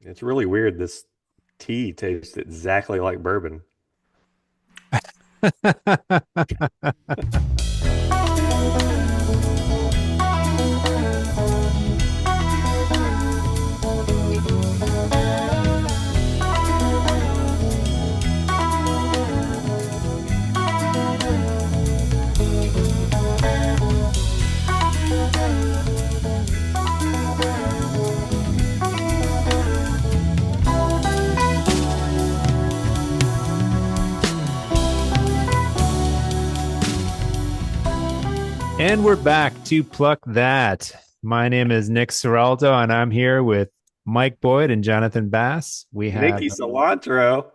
It's really weird. This tea tastes exactly like bourbon. And we're back to Pluck That. My name is Nick Ciraldo, and I'm here with Mike Boyd and Jonathan Bass. We have Nicky cilantro.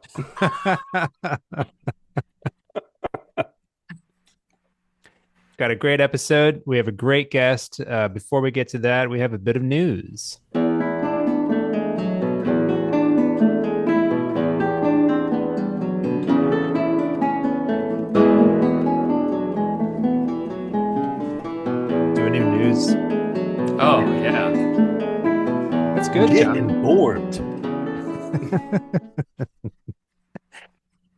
got a great episode. We have a great guest. Before we get to that, we have a bit of news. Do any news? Oh, yeah. That's good, Get John. informed.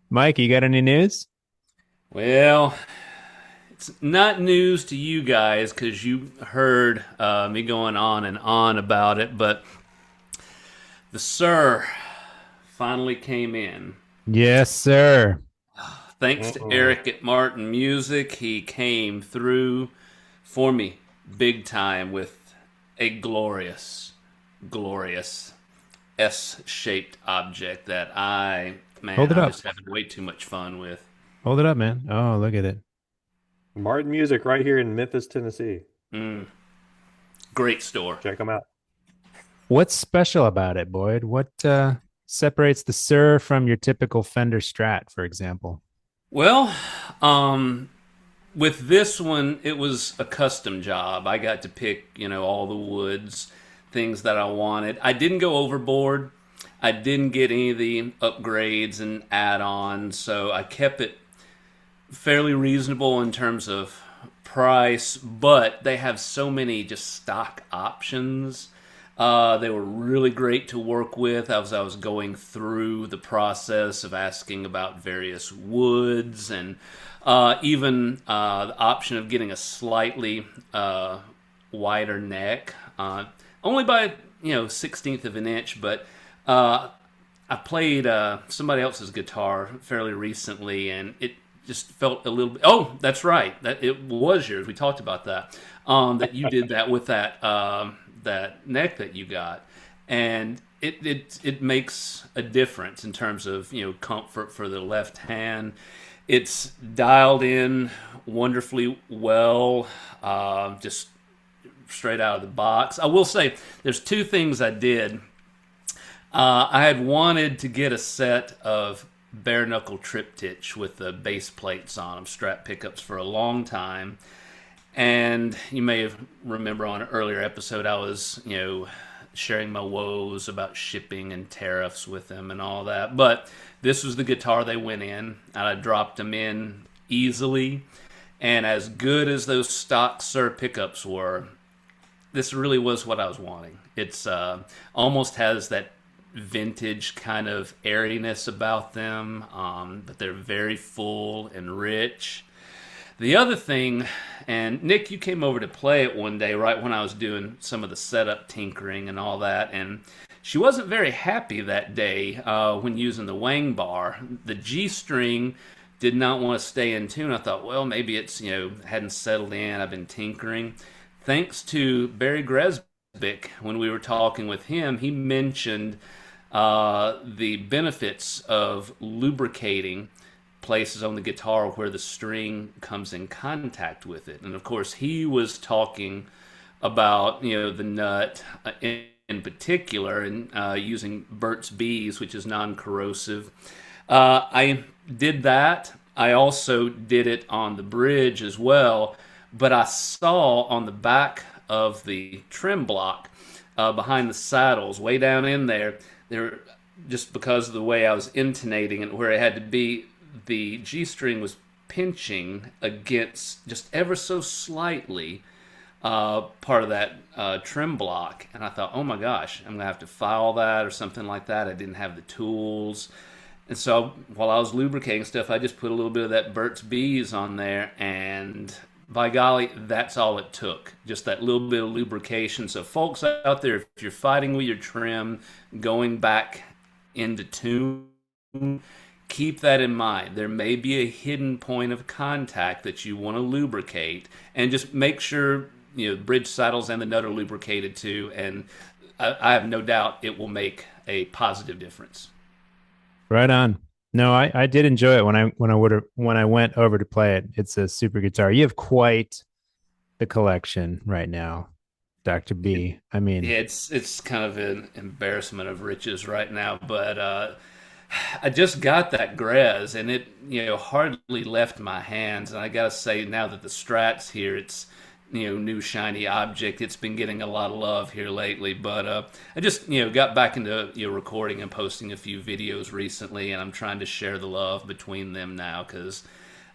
Mike, you got any news? Well, it's not news to you guys because you heard me going on and on about it, but the Sir finally came in. Yes, sir. Thanks to Eric at Martin Music, he came through for me big time with a glorious, glorious S-shaped object that Hold it I'm up. just having way too much fun with. Hold it up, man. Oh, look at it. Martin Music right here in Memphis, Tennessee. Mm, great store. Check them out. What's special about it, Boyd? What separates the Sir from your typical Fender Strat, for example? Well, with this one, it was a custom job. I got to pick, all the woods, things that I wanted. I didn't go overboard. I didn't get any of the upgrades and add-ons, so I kept it fairly reasonable in terms of price, but they have so many just stock options. They were really great to work with as I was going through the process of asking about various woods and even the option of getting a slightly wider neck, only by 16th of an inch. But I played somebody else's guitar fairly recently, and it just felt a little bit. Oh, that's right, that it was yours. We talked about that. That you did that with that neck that you got, and it makes a difference in terms of comfort for the left hand. It's dialed in wonderfully well, just straight out of the box. I will say there's two things I did. I had wanted to get a set of bare knuckle triptych with the base plates on them, Strat pickups, for a long time. And you may remember on an earlier episode, I was, sharing my woes about shipping and tariffs with them and all that. But this was the guitar they went in, and I dropped them in easily. And as good as those stock Sir pickups were, this really was what I was wanting. It's almost has that vintage kind of airiness about them, but they're very full and rich. The other thing, and Nick, you came over to play it one day right when I was doing some of the setup tinkering and all that, and she wasn't very happy that day when using the wang bar. The G string did not want to stay in tune. I thought, well, maybe it's, hadn't settled in. I've been tinkering. Thanks to Barry Gresbick, when we were talking with him, he mentioned the benefits of lubricating places on the guitar where the string comes in contact with it. And of course, he was talking about the nut in particular, and using Burt's Bees, which is non-corrosive. I did that. I also did it on the bridge as well, but I saw on the back of the trim block behind the saddles, way down in there, just because of the way I was intonating it, where it had to be, the G string was pinching against just ever so slightly part of that trim block, and I thought, oh my gosh, I'm gonna have to file that or something like that. I didn't have the tools, and so while I was lubricating stuff, I just put a little bit of that Burt's Bees on there, and by golly, that's all it took. Just that little bit of lubrication. So, folks out there, if you're fighting with your trim, going back into tune, keep that in mind. There may be a hidden point of contact that you want to lubricate, and just make sure bridge saddles and the nut are lubricated too. And I have no doubt it will make a positive difference. Right on. No, I did enjoy it when I went over to play it. It's a super guitar. You have quite the collection right now, Dr. B. I mean, Yeah, it's kind of an embarrassment of riches right now, but I just got that Grez, and it hardly left my hands. And I gotta say, now that the Strat's here, it's new shiny object. It's been getting a lot of love here lately. But I just got back into recording and posting a few videos recently, and I'm trying to share the love between them now because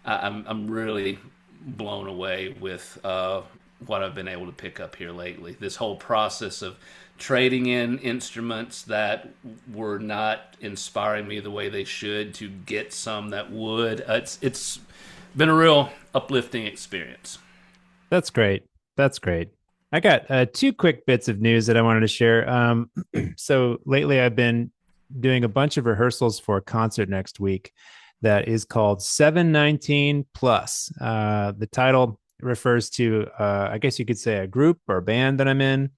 I'm really blown away with what I've been able to pick up here lately. This whole process of trading in instruments that were not inspiring me the way they should to get some that would. It's been a real uplifting experience. that's great. That's great. I got two quick bits of news that I wanted to share. So lately, I've been doing a bunch of rehearsals for a concert next week that is called 719 Plus. The title refers to, I guess you could say, a group or a band that I'm in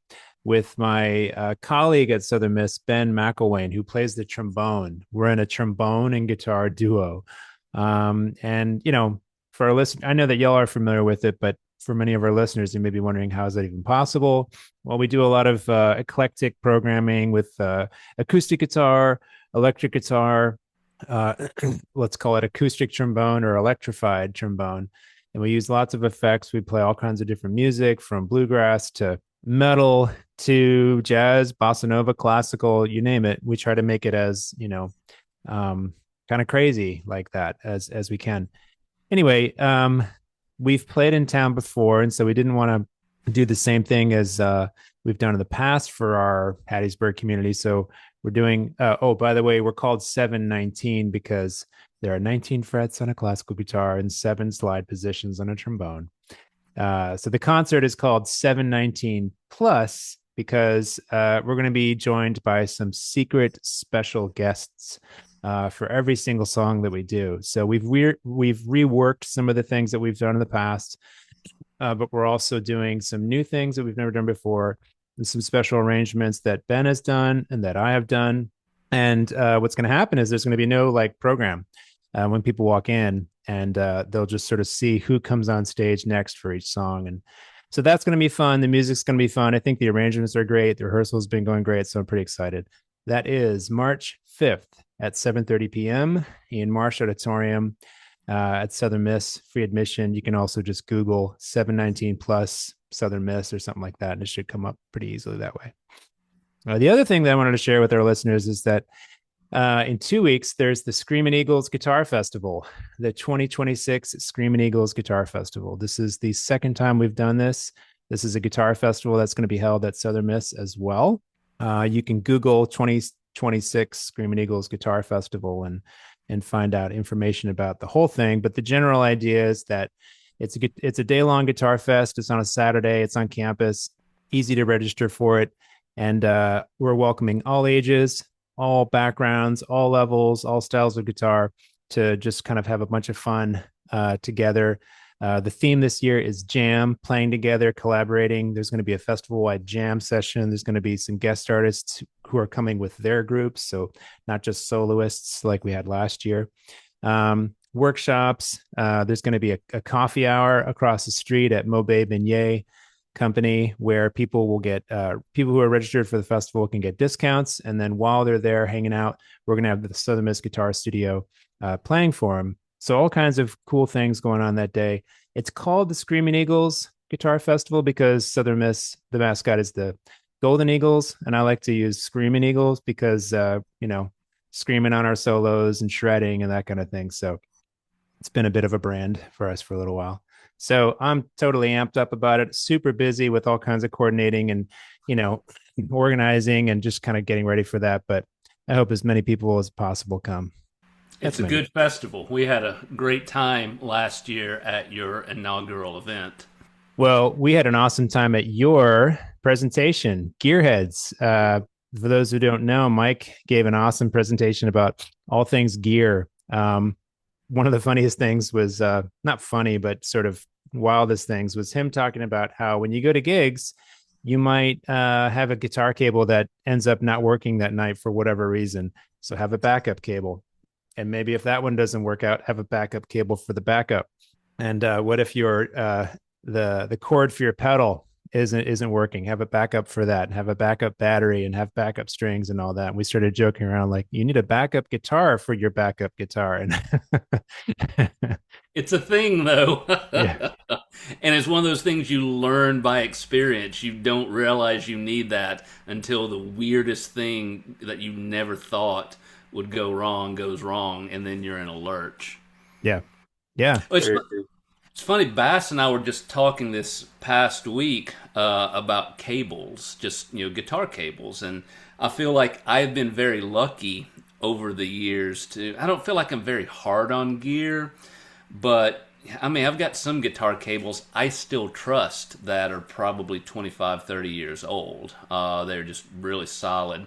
with my colleague at Southern Miss, Ben McElwain, who plays the trombone. We're in a trombone and guitar duo. And, for our listeners, I know that y'all are familiar with it, but for many of our listeners, you may be wondering, how is that even possible? Well, we do a lot of eclectic programming with acoustic guitar, electric guitar, uh, let's call it acoustic trombone or electrified trombone. And we use lots of effects. We play all kinds of different music, from bluegrass to metal to jazz, bossa nova, classical, you name it. We try to make it as, kind of crazy like that as we can. Anyway, we've played in town before, and so we didn't want to do the same thing as we've done in the past for our Hattiesburg community. So we're doing, oh, by the way, we're called 719 because there are 19 frets on a classical guitar and 7 slide positions on a trombone. So the concert is called 719 Plus because we're going to be joined by some secret special guests for every single song that we do. So we've reworked some of the things that we've done in the past, but we're also doing some new things that we've never done before, and some special arrangements that Ben has done and that I have done. And what's going to happen is there's going to be no program when people walk in, and they'll just sort of see who comes on stage next for each song. And so that's going to be fun. The music's going to be fun. I think the arrangements are great. The rehearsal has been going great, so I'm pretty excited. That is March 5th at 7:30 p.m. in Marsh Auditorium at Southern Miss. Free admission. You can also just Google 719 Plus Southern Miss or something like that, and it should come up pretty easily that way. The other thing that I wanted to share with our listeners is that in 2 weeks, there's the Screamin Eagles Guitar Festival, the 2026 Screamin Eagles Guitar Festival. This is the second time we've done this. This is a guitar festival that's going to be held at Southern Miss as well. You can Google 2026 Screamin Eagles Guitar Festival and find out information about the whole thing. But the general idea is that it's a day-long guitar fest. It's on a Saturday. It's on campus. Easy to register for it. And we're welcoming all ages, all backgrounds, all levels, all styles of guitar to just kind of have a bunch of fun together. The theme this year is jam, playing together, collaborating. There's going to be a festival-wide jam session. There's going to be some guest artists who are coming with their groups, so not just soloists like we had last year. Workshops. There's going to be a coffee hour across the street at Mobe Beignet Company, where people will get people who are registered for the festival can get discounts, and then while they're there hanging out, we're going to have the Southern Miss Guitar Studio playing for them. So all kinds of cool things going on that day. It's called the Screamin Eagles Guitar Festival because Southern Miss, the mascot, is the Golden Eagles, and I like to use Screamin Eagles because screaming on our solos and shredding and that kind of thing. So it's been a bit of a brand for us for a little while. So I'm totally amped up about it. Super busy with all kinds of coordinating and, you know, organizing and just kind of getting ready for that. But I hope as many people as possible come. It's That's a my good festival. We had a great time last year at your inaugural event. Well, we had an awesome time at your presentation, Gearheads. For those who don't know, Mike gave an awesome presentation about all things gear. One of the funniest things was not funny, but sort of wildest things was him talking about how when you go to gigs, you might have a guitar cable that ends up not working that night for whatever reason. So have a backup cable. And maybe if that one doesn't work out, have a backup cable for the backup. And what if your the cord for your pedal isn't working? Have a backup for that. Have a backup battery and have backup strings and all that. And we started joking around like you need a backup guitar for your backup guitar. And It's a thing, though. yeah, And it's one of those things you learn by experience. You don't realize you need that until the weirdest thing that you never thought would go wrong goes wrong, and then you're in a lurch. yeah, yeah. Well, Very true. it's funny, Bass and I were just talking this past week about cables, just guitar cables, and I feel like I've been very lucky over the years to. I don't feel like I'm very hard on gear, but I mean, I've got some guitar cables I still trust that are probably 25, 30 years old. They're just really solid.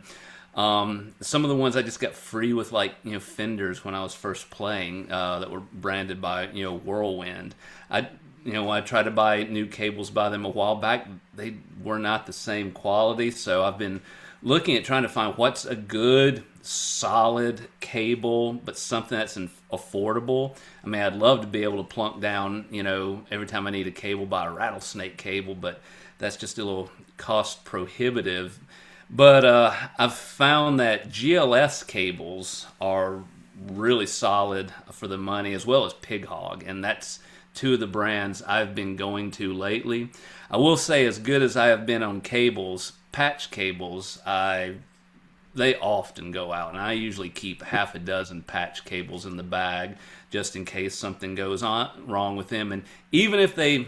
Some of the ones I just got free with like Fenders when I was first playing that were branded by Whirlwind. I tried to buy new cables by them a while back. They were not the same quality, so I've been looking at trying to find what's a good solid cable, but something that's affordable. I mean, I'd love to be able to plunk down every time I need a cable, buy a rattlesnake cable, but that's just a little cost prohibitive. But I've found that GLS cables are really solid for the money, as well as Pig Hog, and that's two of the brands I've been going to lately. I will say, as good as I have been on cables, patch cables, they often go out, and I usually keep half a dozen patch cables in the bag just in case something goes on wrong with them. And even if they,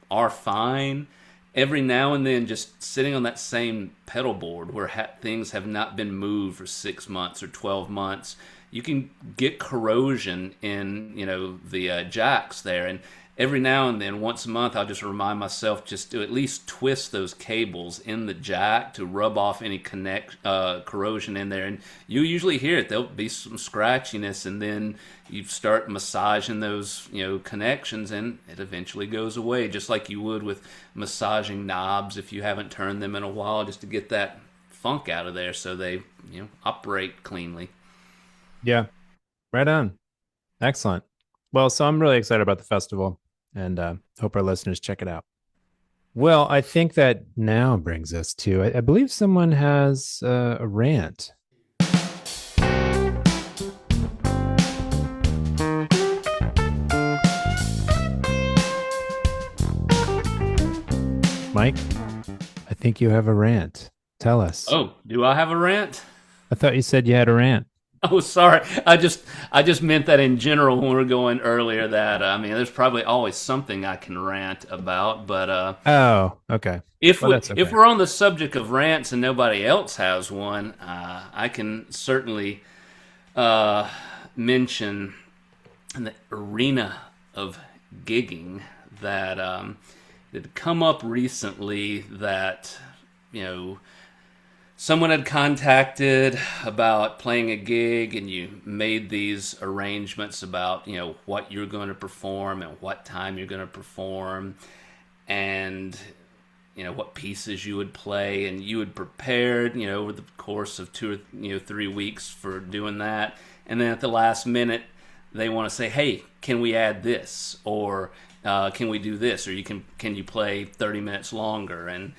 are fine, every now and then just sitting on that same pedal board where things have not been moved for 6 months or 12 months, you can get corrosion in the jacks there. And every now and then, once a month, I'll just remind myself just to at least twist those cables in the jack to rub off any corrosion in there. And you usually hear it. There'll be some scratchiness, and then you start massaging those connections, and it eventually goes away, just like you would with massaging knobs if you haven't turned them in a while, just to get that funk out of there so they operate cleanly. Yeah, right on. Excellent. Well, so I'm really excited about the festival and hope our listeners check it out. Well, I think that now brings us to, I believe someone has a rant. Mike, I think you have a rant. Tell us. Oh, do I have a rant? I thought you said you had a rant. Oh, sorry. I just meant that in general when we were going earlier that I mean, there's probably always something I can rant about, but Oh, okay. if Well, we that's okay. if we're on the subject of rants and nobody else has one, I can certainly mention in the arena of gigging that it had come up recently that someone had contacted about playing a gig, and you made these arrangements about what you're going to perform and what time you're going to perform, and what pieces you would play, and you had prepared over the course of 2 or 3 weeks for doing that, and then at the last minute they want to say, hey, can we add this, or can we do this, or can you play 30 minutes longer? And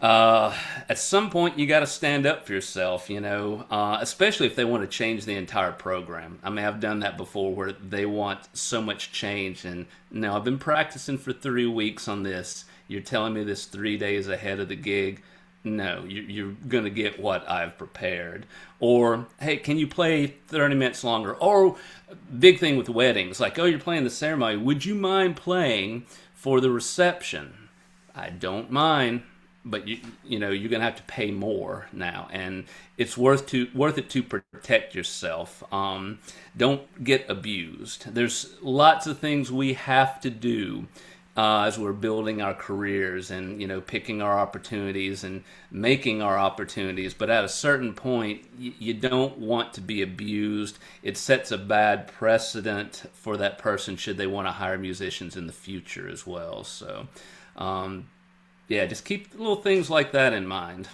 at some point, you got to stand up for yourself, especially if they want to change the entire program. I mean, I've done that before where they want so much change. And now I've been practicing for 3 weeks on this. You're telling me this 3 days ahead of the gig. No, you're going to get what I've prepared. Or, hey, can you play 30 minutes longer? Or, big thing with weddings, like, oh, you're playing the ceremony. Would you mind playing for the reception? I don't mind, but you know you're going to have to pay more now, and it's worth it to protect yourself. Don't get abused. There's lots of things we have to do as we're building our careers and picking our opportunities and making our opportunities. But at a certain point, you don't want to be abused. It sets a bad precedent for that person should they want to hire musicians in the future as well. So, yeah, just keep little things like that in mind.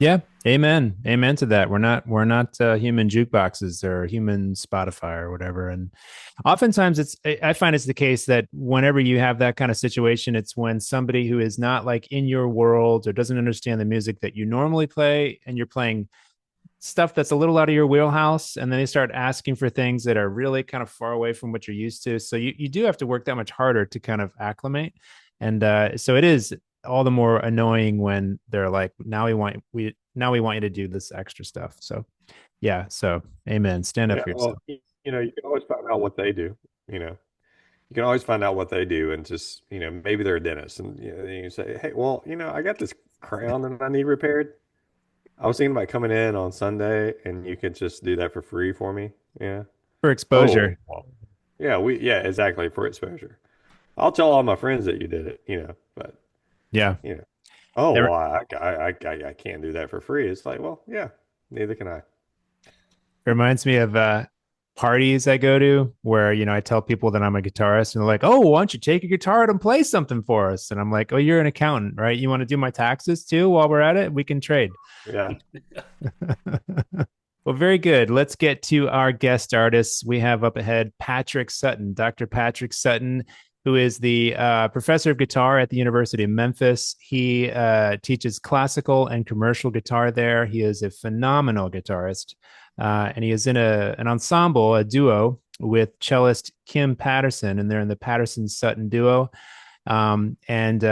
Yeah, amen to that. We're not human jukeboxes or human Spotify or whatever. And oftentimes, I find it's the case that whenever you have that kind of situation, it's when somebody who is not like in your world or doesn't understand the music that you normally play, and you're playing stuff that's a little out of your wheelhouse, and then they start asking for things that are really kind of far away from what you're used to. So you do have to work that much harder to kind of acclimate. And so it is all the more annoying when they're like, now we want you to do this extra stuff. So yeah, so amen. Stand up Yeah, for well, yourself. you can always find out what they do. You know, you can always find out what they do, and just maybe they're a dentist, and you can say, hey, well, I got this crown that I need repaired. I was thinking about coming in on Sunday, and you could just do that for free for me. Yeah. For Oh, exposure. well, yeah, exactly, for exposure. I'll tell all my friends that you did it, but Yeah. you know, oh, It well, I can't do that for free. It's like, well, yeah, neither can I. reminds me of parties I go to where, I tell people that I'm a guitarist, and they're like, oh, why don't you take your guitar out and play something for us? And I'm like, oh, you're an accountant, right? You want to do my taxes too while we're at it? We can trade. Yeah. Well, very good. Let's get to our guest artists. We have up ahead Patrick Sutton, Dr. Patrick Sutton, who is the professor of guitar at the University of Memphis. He teaches classical and commercial guitar there. He is a phenomenal guitarist, and he is in an ensemble, a duo with cellist Kim Patterson, and they're in the Patterson Sutton Duo. And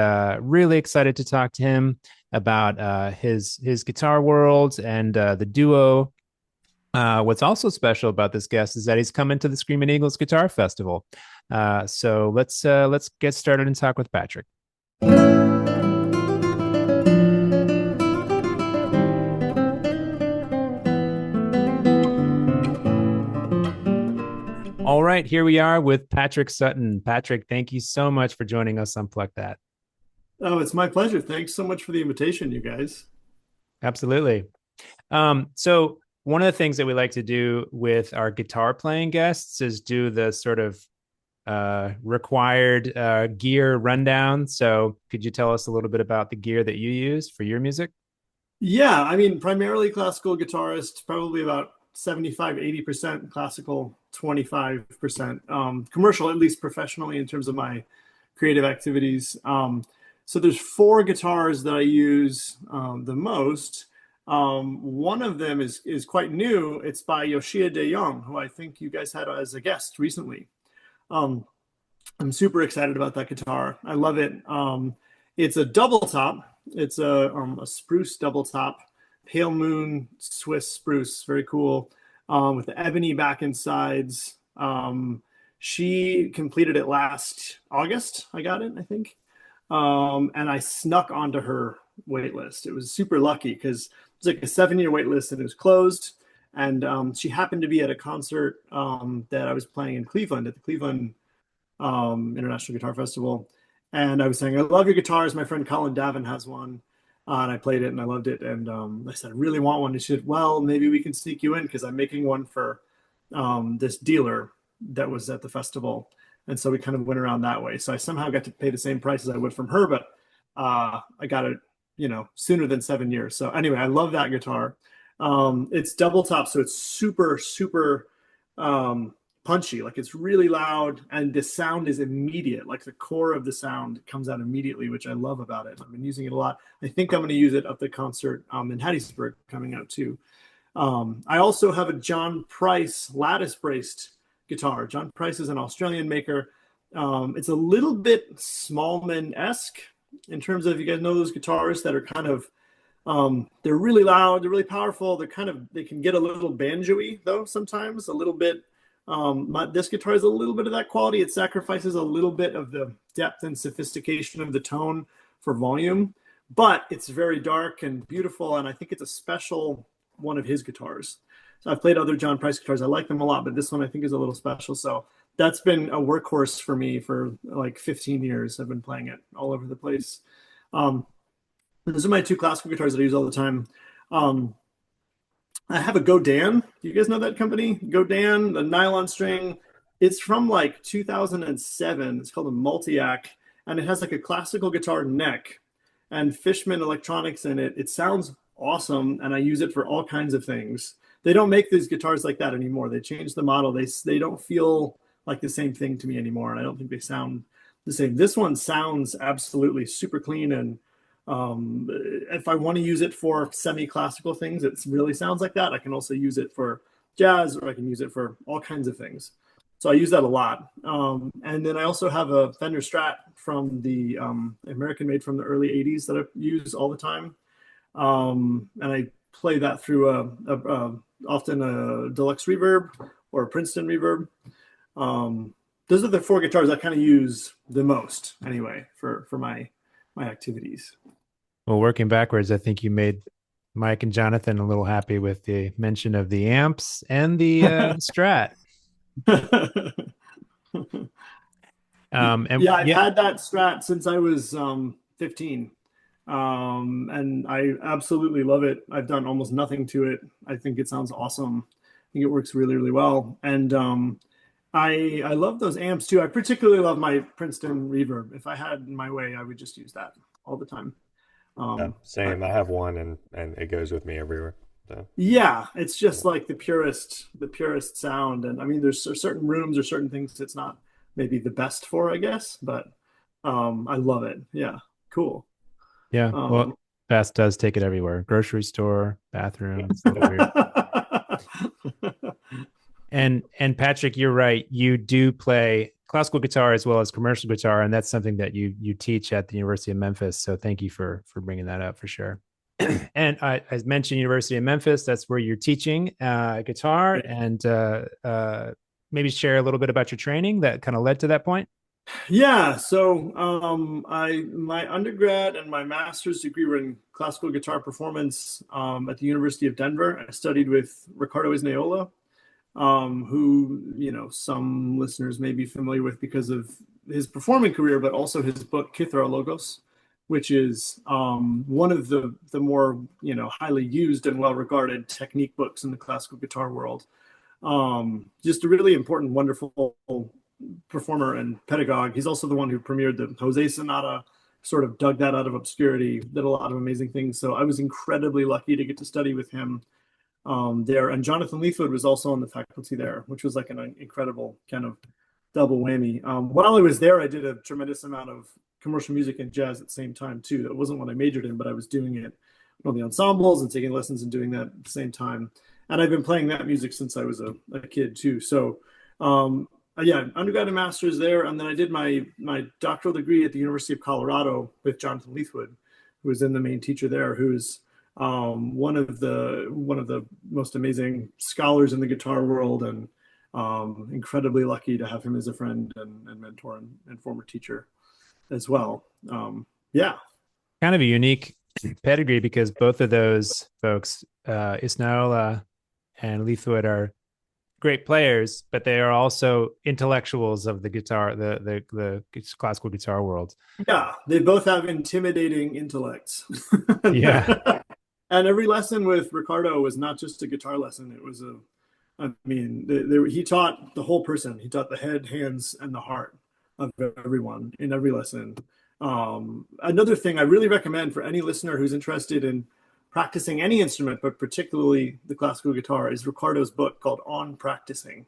really excited to talk to him about his guitar world and the duo. What's also special about this guest is that he's coming to the Screamin Eagles Guitar Festival. So let's get started and talk with Patrick. All right, here we are with Patrick Sutton. Patrick, thank you so much for joining us on Pluck That. Oh, it's my pleasure. Thanks so much for the invitation, you guys. Absolutely. So one of the things that we like to do with our guitar playing guests is do the sort of required gear rundown. So could you tell us a little bit about the gear that you use for your music? Yeah, I mean, primarily classical guitarist, probably about 75, 80% classical, 25% commercial, at least professionally in terms of my creative activities. So there's four guitars that I use the most. One of them is quite new. It's by Yoshia De Jong, who I think you guys had as a guest recently. I'm super excited about that guitar. I love it. It's a double top. It's a spruce double top, pale moon Swiss spruce, very cool, with the ebony back and sides. She completed it last August. I got it, I think, and I snuck onto her wait list. It was super lucky because it was like a 7-year wait list and it was closed. And she happened to be at a concert that I was playing in Cleveland at the Cleveland International Guitar Festival. And I was saying, I love your guitars. My friend Colin Davin has one. And I played it and I loved it. And I said, I really want one. And she said, well, maybe we can sneak you in because I'm making one for this dealer that was at the festival. And so we kind of went around that way. So I somehow got to pay the same price as I would from her, but I got it, sooner than 7 years. So anyway, I love that guitar. It's double top, so it's super, super punchy. Like it's really loud, and the sound is immediate. Like the core of the sound comes out immediately, which I love about it. I've been using it a lot. I think I'm going to use it at the concert in Hattiesburg coming out too. I also have a John Price lattice braced guitar. John Price is an Australian maker. It's a little bit Smallman-esque in terms of, you guys know those guitarists that are kind of, they're really loud, they're really powerful. They can get a little banjo-y though sometimes, a little bit. This guitar is a little bit of that quality. It sacrifices a little bit of the depth and sophistication of the tone for volume, but it's very dark and beautiful. And I think it's a special one of his guitars. So I've played other John Price guitars. I like them a lot, but this one I think is a little special. So that's been a workhorse for me for like 15 years. I've been playing it all over the place. Those are my two classical guitars that I use all the time. I have a Godin. Do you guys know that company? Godin, the nylon string. It's from like 2007. It's called a Multiac, and it has like a classical guitar neck and Fishman electronics in it. It sounds awesome, and I use it for all kinds of things. They don't make these guitars like that anymore. They changed the model. They don't feel like the same thing to me anymore, and I don't think they sound the same. This one sounds absolutely super clean, and if I want to use it for semi-classical things, it really sounds like that. I can also use it for jazz, or I can use it for all kinds of things. So I use that a lot. And then I also have a Fender Strat from the American made from the early 80s that I use all the time. And I play that through often a deluxe reverb or a Princeton reverb. Those are the four guitars I kind of use the most anyway for my activities. Well, working backwards, I think you made Mike and Jonathan a little happy with the mention of the amps and the Strat. I've had that Strat since I was 15. And I absolutely love it. I've done almost nothing to it. I think it sounds awesome. I think it works really, really well. And I love those amps too. I particularly love my Princeton reverb. If I had my way, I would just use that all the time. Same. I have one, and it goes with me everywhere. So. Yeah, it's just like the purest sound. And I mean, there's certain rooms or certain things it's not maybe the best for, I guess, but I love it. Yeah, cool. Yeah, well, Bass does take it everywhere. Grocery store, bathroom. It's a little weird. And Patrick, you're right. You do play classical guitar as well as commercial guitar, and that's something that you teach at the University of Memphis. So thank you for bringing that up for sure. And I mentioned University of Memphis. That's where you're teaching guitar, and maybe share a little bit about your training that kind of led to that point. Yeah, so my undergrad and my master's degree were in classical guitar performance at the University of Denver. I studied with Riccardo Isnaola, who some listeners may be familiar with because of his performing career, but also his book Kithara Logos, which is one of the more highly used and well-regarded technique books in the classical guitar world. Just a really important, wonderful performer and pedagogue. He's also the one who premiered the Jose Sonata, sort of dug that out of obscurity, did a lot of amazing things. So I was incredibly lucky to get to study with him there. And Jonathan Leithwood was also on the faculty there, which was like an incredible kind of double whammy. While I was there, I did a tremendous amount of commercial music and jazz at the same time too. That wasn't what I majored in, but I was doing it on the ensembles and taking lessons and doing that at the same time. And I've been playing that music since I was a kid too. So undergrad and master's there, and then I did my doctoral degree at the University of Colorado with Jonathan Leithwood, who was in the main teacher there, who's one of the most amazing scholars in the guitar world, and incredibly lucky to have him as a friend and mentor and former teacher as well. Kind of a unique pedigree because both of those folks, Isnaola and Leithwood, are great players, but they are also intellectuals of the guitar, the classical guitar world. Yeah, they both have intimidating intellects. Yeah. And every lesson with Riccardo was not just a guitar lesson. It was he taught the whole person. He taught the head, hands, and the heart of everyone in every lesson. Another thing I really recommend for any listener who's interested in practicing any instrument, but particularly the classical guitar, is Riccardo's book called On Practicing,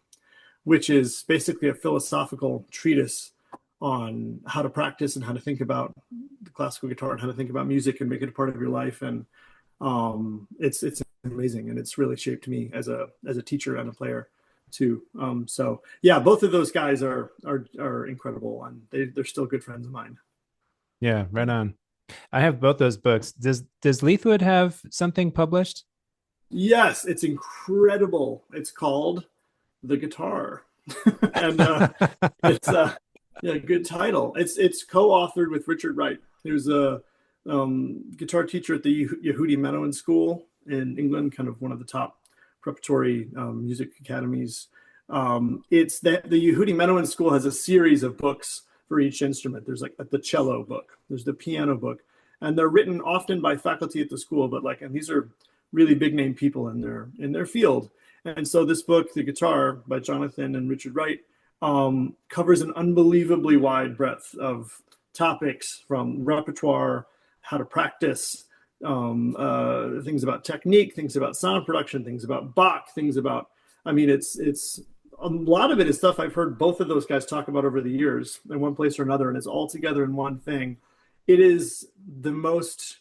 which is basically a philosophical treatise on how to practice and how to think about the classical guitar and how to think about music and make it a part of your life. And it's amazing, and it's really shaped me as a teacher and a player too. Both of those guys are incredible, and they're still good friends of mine. Yeah, right on. I have both those books. Does Leithwood have something published? Yes, it's incredible. It's called The Guitar. And it's yeah, good title. It's co-authored with Richard Wright, who's a guitar teacher at the Yehudi Menuhin School in England, kind of one of the top preparatory music academies. It's that the Yehudi Menuhin School has a series of books for each instrument. There's like the cello book, there's the piano book, and they're written often by faculty at the school, but like, and these are really big name people in their field. And so this book, The Guitar by Jonathan and Richard Wright, covers an unbelievably wide breadth of topics, from repertoire, how to practice, things about technique, things about sound production, things about Bach, things about, I mean, it's a lot of it is stuff I've heard both of those guys talk about over the years in one place or another, and it's all together in one thing. It is the most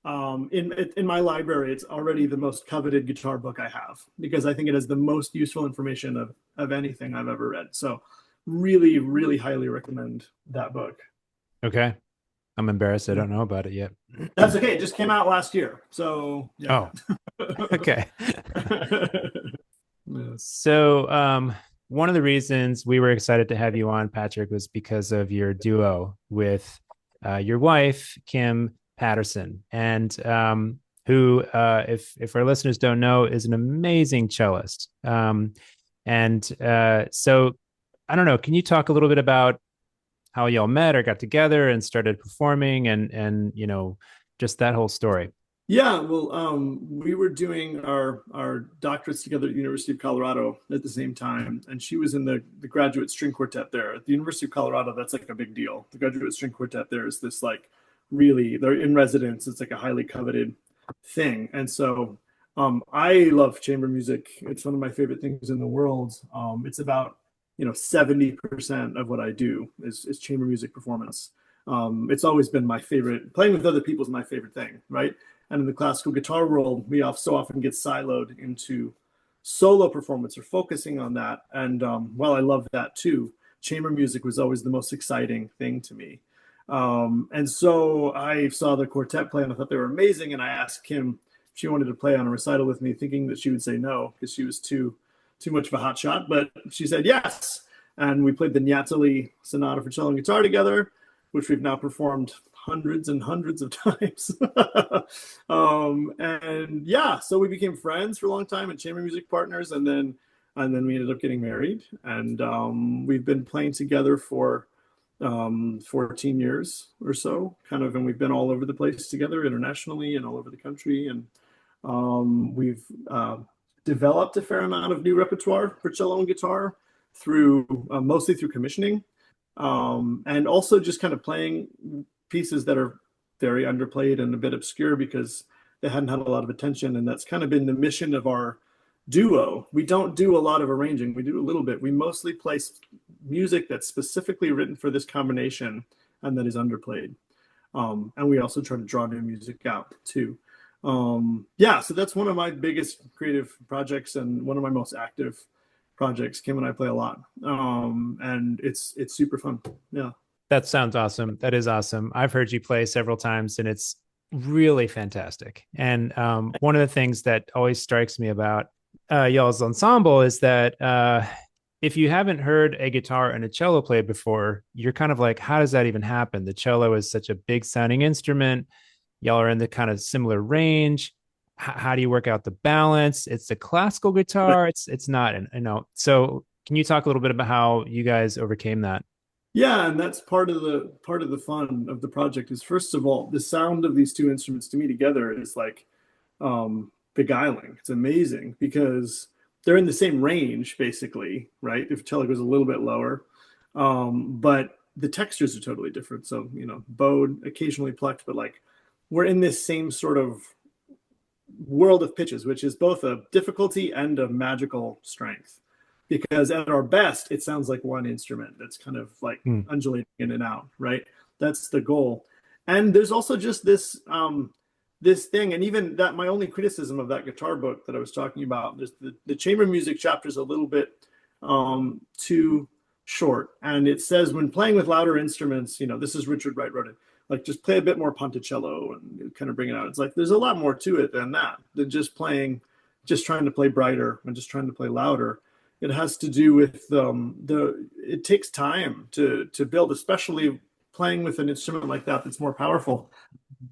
in my library, it's already the most coveted guitar book I have, because I think it has the most useful information of anything I've ever read. So really, really highly recommend that book. Okay. I'm embarrassed. I don't know about it yet. That's okay. It just came out last year. So yeah. Oh, okay. So one of the reasons we were excited to have you on, Patrick, was because of your duo with your wife, Kim Patterson, and who, if our listeners don't know, is an amazing cellist. So I don't know, can you talk a little bit about how y'all met or got together and started performing, and you know, just that whole story? Yeah, well, we were doing our doctorates together at the University of Colorado at the same time, and she was in the graduate string quartet there at the University of Colorado. That's like a big deal. The graduate string quartet there is this like, really, they're in residence. It's like a highly coveted thing. And so I love chamber music. It's one of my favorite things in the world. It's about 70% of what I do is chamber music performance. It's always been my favorite. Playing with other people is my favorite thing, right? And in the classical guitar world, we so often get siloed into solo performance or focusing on that. And while I love that too, chamber music was always the most exciting thing to me. And so I saw the quartet play and I thought they were amazing. And I asked Kim if she wanted to play on a recital with me, thinking that she would say no because she was too much of a hot shot. But she said yes. And we played the Niatali Sonata for cello and guitar together, which we've now performed hundreds and hundreds of times. And yeah, so we became friends for a long time and chamber music partners. And then we ended up getting married. And we've been playing together for 14 years or so, kind of, and we've been all over the place together internationally and all over the country. And we've developed a fair amount of new repertoire for cello and guitar through mostly through commissioning, and also just kind of playing pieces that are very underplayed and a bit obscure because they hadn't had a lot of attention. And that's kind of been the mission of our duo. We don't do a lot of arranging. We do a little bit. We mostly play music that's specifically written for this combination and that is underplayed. And we also try to draw new music out too. Yeah, so that's one of my biggest creative projects and one of my most active projects. Kim and I play a lot, and it's super fun. Yeah. That sounds awesome. That is awesome. I've heard you play several times, and it's really fantastic. And one of the things that always strikes me about y'all's ensemble is that if you haven't heard a guitar and a cello played before, you're kind of like, how does that even happen? The cello is such a big sounding instrument. Y'all are in the kind of similar range. How do you work out the balance? It's a classical guitar. It's not, So can you talk a little bit about how you guys overcame that? Yeah, and that's part of the fun of the project is, first of all, the sound of these two instruments to me together is like beguiling. It's amazing because they're in the same range, basically, right? If cello goes a little bit lower, but the textures are totally different. So, bowed, occasionally plucked, but like we're in this same sort of world of pitches, which is both a difficulty and a magical strength. Because at our best, it sounds like one instrument that's kind of like undulating in and out, right? That's the goal. And there's also just this this thing, and even that, my only criticism of that guitar book that I was talking about, there's the chamber music chapter is a little bit too short. And it says, when playing with louder instruments, this is Richard Wright wrote it. like just play a bit more ponticello and kind of bring it out. It's like there's a lot more to it than that, than just trying to play brighter and just trying to play louder. It has to do with it takes time to build, especially playing with an instrument like that that's more powerful.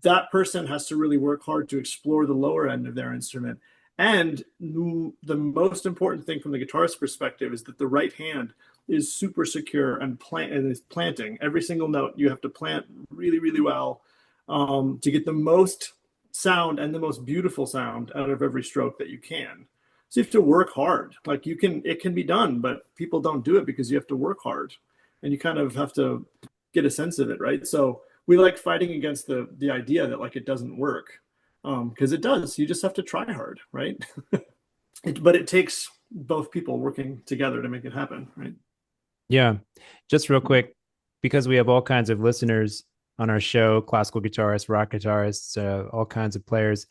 That person has to really work hard to explore the lower end of their instrument. And the most important thing from the guitarist perspective is that the right hand is super secure and is planting every single note. You have to plant really, really well to get the most sound and the most beautiful sound out of every stroke that you can. So you have to work hard. Like it can be done, but people don't do it because you have to work hard, and you kind of have to get a sense of it, right? So we like fighting against the idea that like it doesn't work, because it does. You just have to try hard, right? But it takes both people working together to make it happen, right? Yeah. Just real quick, because we have all kinds of listeners on our show, classical guitarists, rock guitarists, all kinds of players,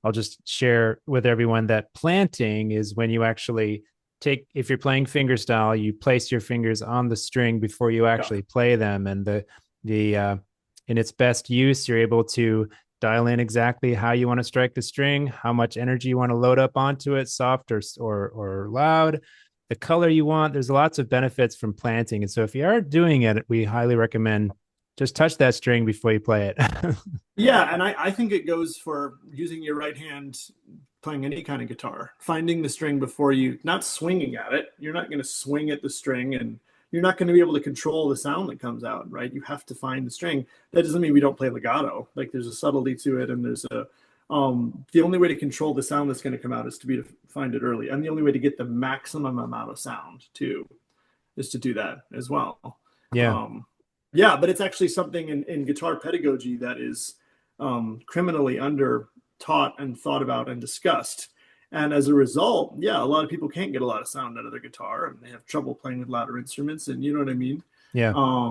I'll just share with everyone that planting is when you actually if you're playing fingerstyle, you place your fingers on the string before you actually play them. And in its best use, you're able to dial in exactly how you want to strike the string, how much energy you want to load up onto it, soft or loud, the color you want. There's lots of benefits from planting. And so if you are doing it, we highly recommend just touch that string before you play it. Yeah, and I think it goes for using your right hand playing any kind of guitar, finding the string before not swinging at it. You're not going to swing at the string, and you're not going to be able to control the sound that comes out, right? You have to find the string. That doesn't mean we don't play legato. Like there's a subtlety to it, and there's the only way to control the sound that's going to come out is to find it early, and the only way to get the maximum amount of sound too is to do that as well. Yeah. Yeah, but it's actually something in guitar pedagogy that is criminally under taught and thought about and discussed. And as a result, yeah, a lot of people can't get a lot of sound out of their guitar, and they have trouble playing with louder instruments. And you know what I mean? Yeah.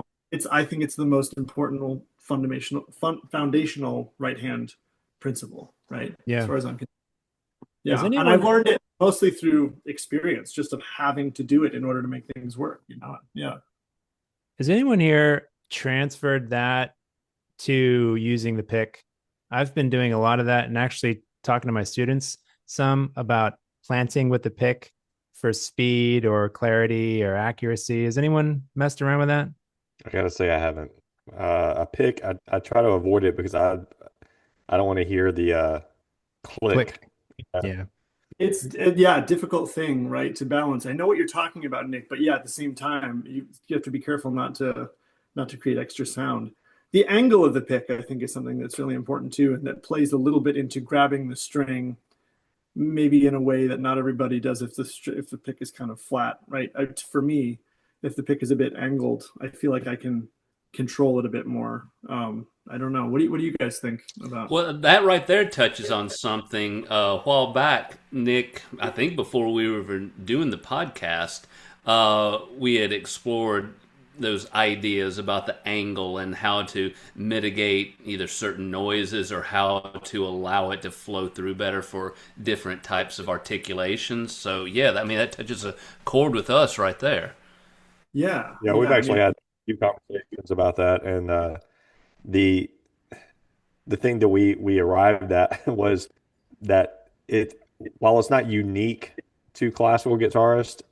I think it's the most important foundational right hand principle, right? Yeah. As far as I'm concerned. Yeah, and I've learned it mostly through experience, just of having to do it in order to make things work. You know? Yeah. Has anyone here transferred that to using the pick? I've been doing a lot of that, and actually talking to my students some about planting with the pick for speed or clarity or accuracy. Has anyone messed around with that? I gotta say I haven't. A pick, I try to avoid it because I don't want to hear the click. Yeah. It's a difficult thing, right, to balance. I know what you're talking about, Nick, but yeah, at the same time, you have to be careful not to create extra sound. The angle of the pick, I think, is something that's really important too, and that plays a little bit into grabbing the string, maybe in a way that not everybody does if the pick is kind of flat, right? For me, if the pick is a bit angled, I feel like I can control it a bit more. I don't know. What do you guys think about? Well, that right there touches on something. A while back, Nick, I think before we were doing the podcast, we had explored those ideas about the angle and how to mitigate either certain noises or how to allow it to flow through better for different types of articulations. So yeah, that touches a chord with us right there. Yeah. Yeah, we've actually had a few conversations about that, and the thing that we arrived at was that while it's not unique to classical guitarists,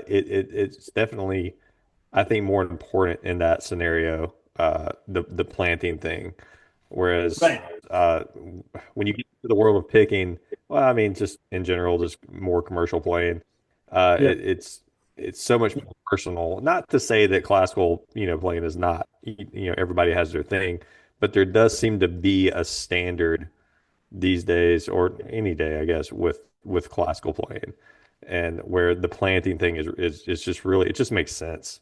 it's definitely, I think, more important in that scenario, the planting thing. Whereas when you get to the world of picking, well, I mean, just in general, just more commercial playing, it's so much more personal. Not to say that classical, playing is not, everybody has their thing, but there does seem to be a standard these days, or any day, I guess, with classical playing, and where the planting thing is just really, it just makes sense,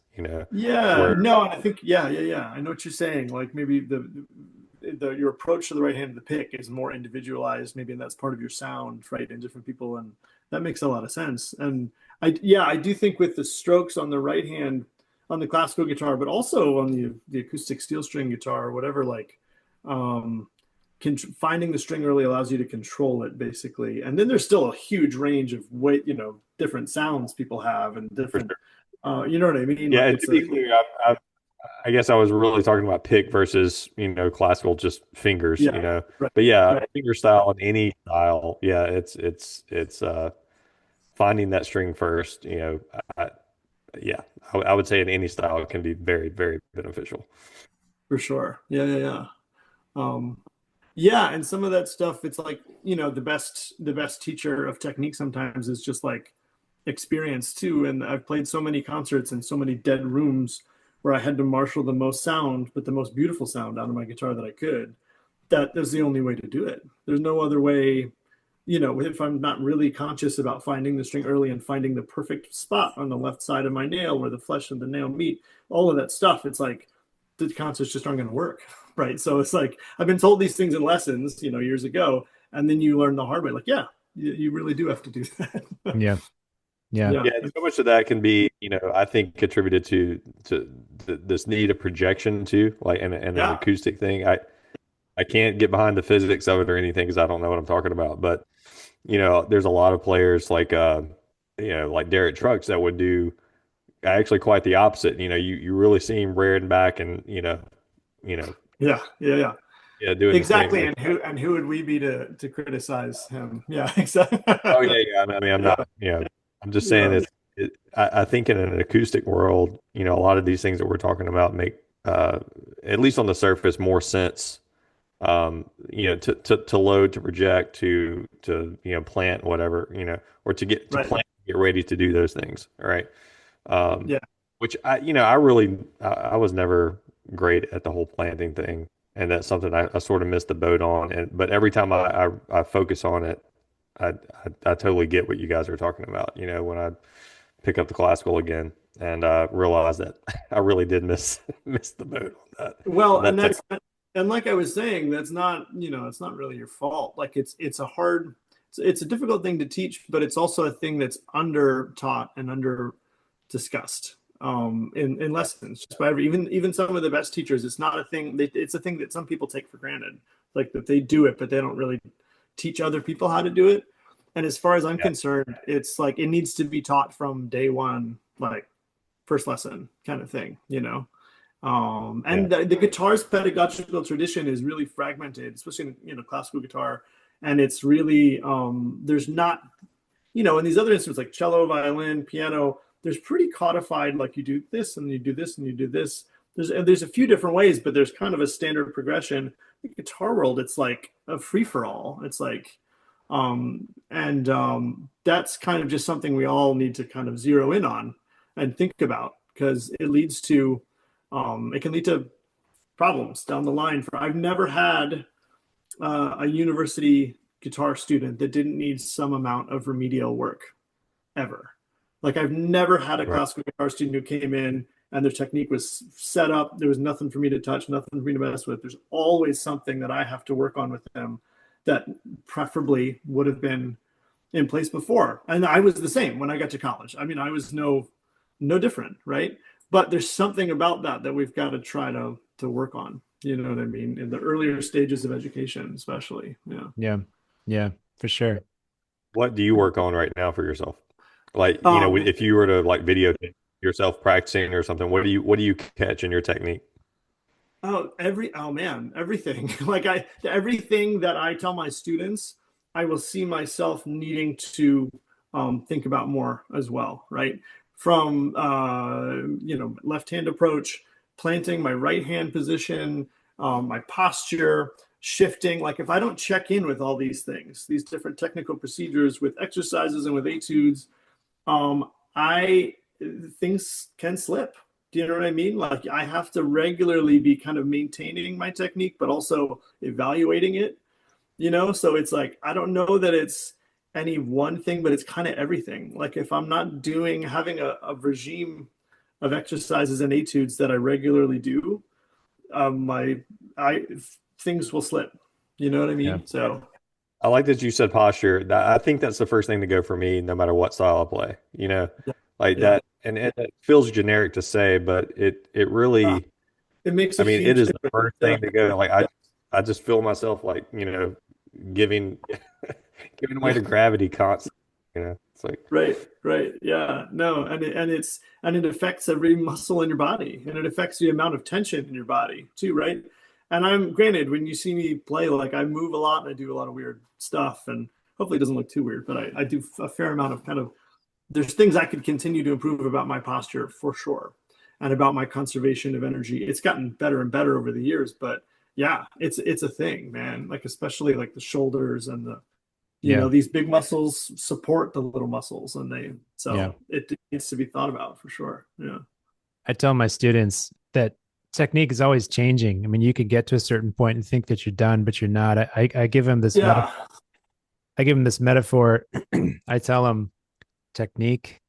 Yeah, no, I think yeah. I know what you're saying. Like maybe your approach to the right hand of the pick is more individualized, maybe, and that's part of your sound, right? And different people, and that makes a lot of sense. And I do think with the strokes on the right hand on the classical guitar, but also on the acoustic steel string guitar or whatever, like finding the string early allows you to control it basically. And then there's still a huge range of different sounds people have and different, you know what I mean? Yeah, like to be clear, I guess I was really talking about pick versus, classical just fingers, Yeah, right, But yeah, right, finger style in any style, yeah, it's finding that string first, I, yeah, I would say in any style it can be very, very beneficial. for sure. Yeah, yeah, yeah. Yeah, and some of that stuff, it's like, the best teacher of technique sometimes is just like experience too. And I've played so many concerts in so many dead rooms where I had to marshal the most sound, but the most beautiful sound out of my guitar that I could. That is the only way to do it. There's no other way, if I'm not really conscious about finding the string early and finding the perfect spot on the left side of my nail where the flesh and the nail meet, all of that stuff, it's like the concerts just aren't going to work. Right. So it's like I've been told these things in lessons, years ago, and then you learn the hard way. Like, yeah, you really do have to do that. Yeah. Yeah. Yeah. Yeah, and so much of that can be, I think contributed to this need of projection too, like and an Yeah. acoustic thing. I can't get behind the physics of it or anything because I don't know what I'm talking about. But there's a lot of players like Derek Trucks that would do actually quite the opposite. You really see him rearing back and you know, Yeah. Yeah. Yeah. yeah, doing this thing Exactly. like, And who would we be to criticize him? Yeah. Exactly. oh yeah, yeah. I mean, I'm Yeah. not, I'm just saying Yeah. I think in an acoustic world, a lot of these things that we're talking about make, at least on the surface, more sense. To load, to project, to plant, whatever, or to Right. plant, get ready to do those things. All right. Um, Yeah. which I was never great at the whole planting thing, and that's something I sort of missed the boat on. But every time I focus on it, I totally get what you guys are talking about. When I pick up the classical again and realize that I really did miss the boat Well, on and that tech. and like I was saying, that's not, it's not really your fault. Like it's a difficult thing to teach, but it's also a thing that's under taught and under discussed in lessons. Just by even some of the best teachers, it's not a thing. It's a thing that some people take for granted, like that they do it, but they don't really teach other people how to do it. And as far as I'm Yeah, concerned, it's like it needs to be taught from day one, like first lesson kind of thing. yeah, And the guitar's pedagogical tradition is really fragmented, especially in classical guitar. And it's really there's not in these other instruments like cello, violin, piano, there's pretty codified, like you do this and you do this and you do this. There's a few different ways, but there's kind of a standard progression. In the guitar world, it's like a free for all. It's like and that's kind of just something we all need to kind of zero in on and think about because it can lead to problems down the line. I've never had a university guitar student that didn't need some amount of remedial work ever. Like I've never had a right. classical guitar student who came in and their technique was set up. There was nothing for me to touch, nothing for me to mess with. There's always something that I have to work on with them that preferably would have been in place before. And I was the same when I got to college. I mean, I was no different, right? But there's something about that we've got to try to work on. You know what I mean? In the earlier stages of education, especially. Yeah. Yeah. Yeah, for sure. What do you work on right now for yourself? Like, Um, if you were to like videotape yourself practicing or something, what do you catch in your technique? oh man, everything. Like everything that I tell my students, I will see myself needing to think about more as well, right? From left hand approach, planting my right hand position, my posture, shifting. Like if I don't check in with all these things, these different technical procedures with exercises and with etudes, I things can slip. Do you know what I mean? Like I have to regularly be kind of maintaining my technique, but also evaluating it. So it's like I don't know that it's any one thing, but it's kind of everything. Like if I'm not having a regime of exercises and etudes that I regularly do, my I things will slip. You know what I Yeah. mean? So I like that you said posture. I think that's the first thing to go for me, no matter what style I play. yeah, Like yeah. that, and it feels generic to say, but it Uh, really, it makes I a mean, it huge is the difference. first thing to go. Like I just feel myself like giving giving way Yeah. to gravity constantly. It's like, Right. Yeah. No, and it affects every muscle in your body, and it affects the amount of tension in your body too, right? And I'm granted, when you see me play, like I move a lot and I do a lot of weird stuff, and hopefully it doesn't look too weird, but I do a fair amount of kind of there's things I could continue to improve about my posture for sure, and about my conservation of energy. It's gotten better and better over the years, but yeah, it's a thing, man. Like especially like the shoulders and the Yeah. these big muscles support the little muscles, and Yeah. it needs to be thought about for sure. Yeah. I tell my students that technique is always changing. I mean, you could get to a certain point and think that you're done, but you're not. I give them this Yeah. I give them this metaphor. I tell them technique